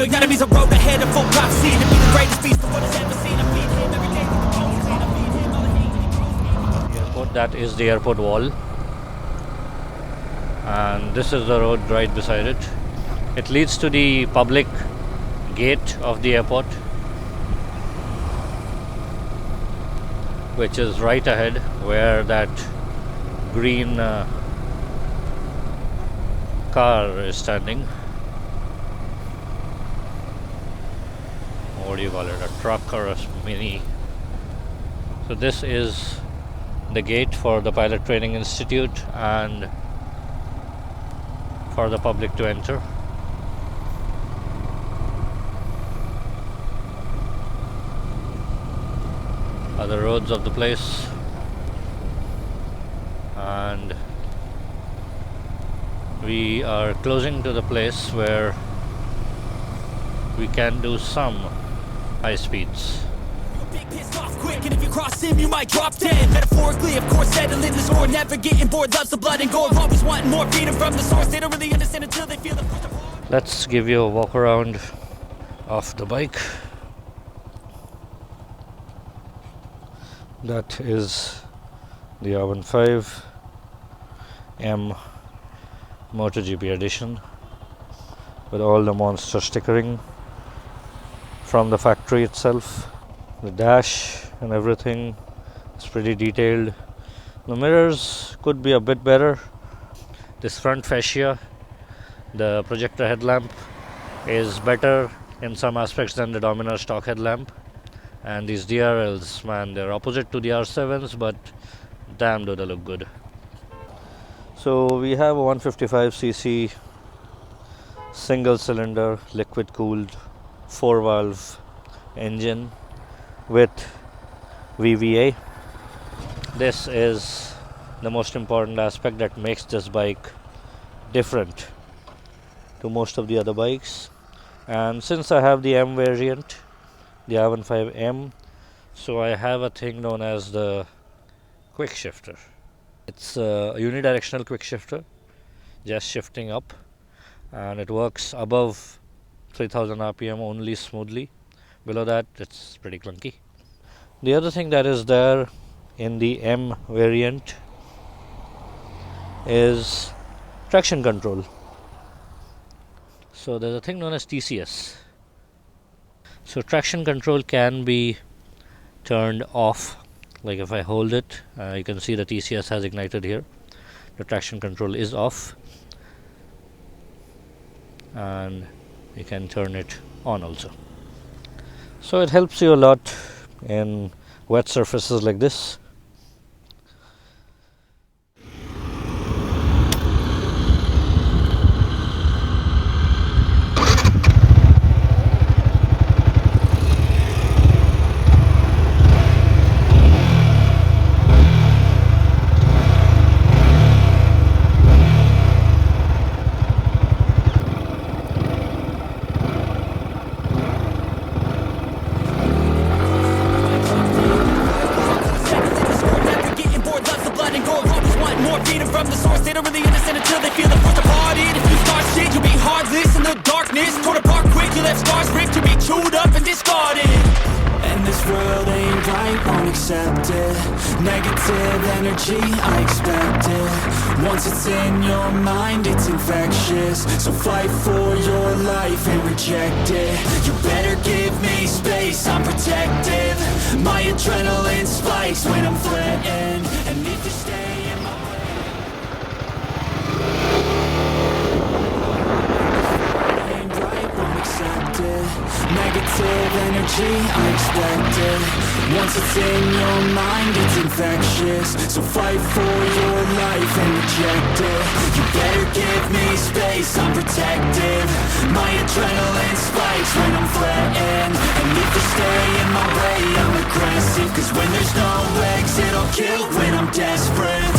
you gotta be the road ahead of full prophecy to be the greatest beast the world has ever seen. I feed him every day with the poetry. I feed him all the hate. The airport, that is the airport wall. And this is the road right beside it. It leads to the public gate of the airport, which is right ahead where that green car is standing. What do you call it? A truck or a mini? So this is the gate for the Pilot Training Institute and for the public to enter. Other roads of the place, and we are closing to the place where we can do some high speeds. Big pissed off quick, and if you cross him, you might drop dead. Metaphorically, of course, settling the score, never getting bored, loves the blood and gore, always wanting more freedom from the source. They don't really understand until they feel the push. Let's give you a walk around of the bike. That is the R15-M MotoGP edition with all the monster stickering from the factory itself. The dash and everything is pretty detailed. The mirrors could be a bit better. This front fascia, the projector headlamp, is better in some aspects than the Dominar stock headlamp. And these DRLs, man, they're opposite to the R7s, but damn do they look good. So we have a 155cc single cylinder liquid cooled 4-valve engine with VVA. This is the most important aspect that makes this bike different to most of the other bikes. And since I have the M variant, the R15M, so I have a thing known as the quick shifter. It's a unidirectional quick shifter, just shifting up, and it works above 3000 rpm only smoothly. Below that it's pretty clunky. The other thing that is there in the M variant is traction control. So there's a thing known as TCS. So traction control can be turned off. Like if I hold it, you can see the TCS has ignited here. The traction control is off, and you can turn it on also. So it helps you a lot in wet surfaces like this. Negative energy, I expect it. Once it's in your mind, it's infectious. So fight for your life and reject it. You better give me space, I'm protective. My adrenaline spikes when I'm threatened. And if you stay in my way, ain't right, won't accept it. Negative energy, I expect it. Once it's in your mind, it's infectious. So fight for your life and reject it. You better give me space, I'm protective. My adrenaline spikes when I'm threatened. And if you stay in my way, I'm aggressive. Cause when there's no exit, I'll kill when I'm desperate.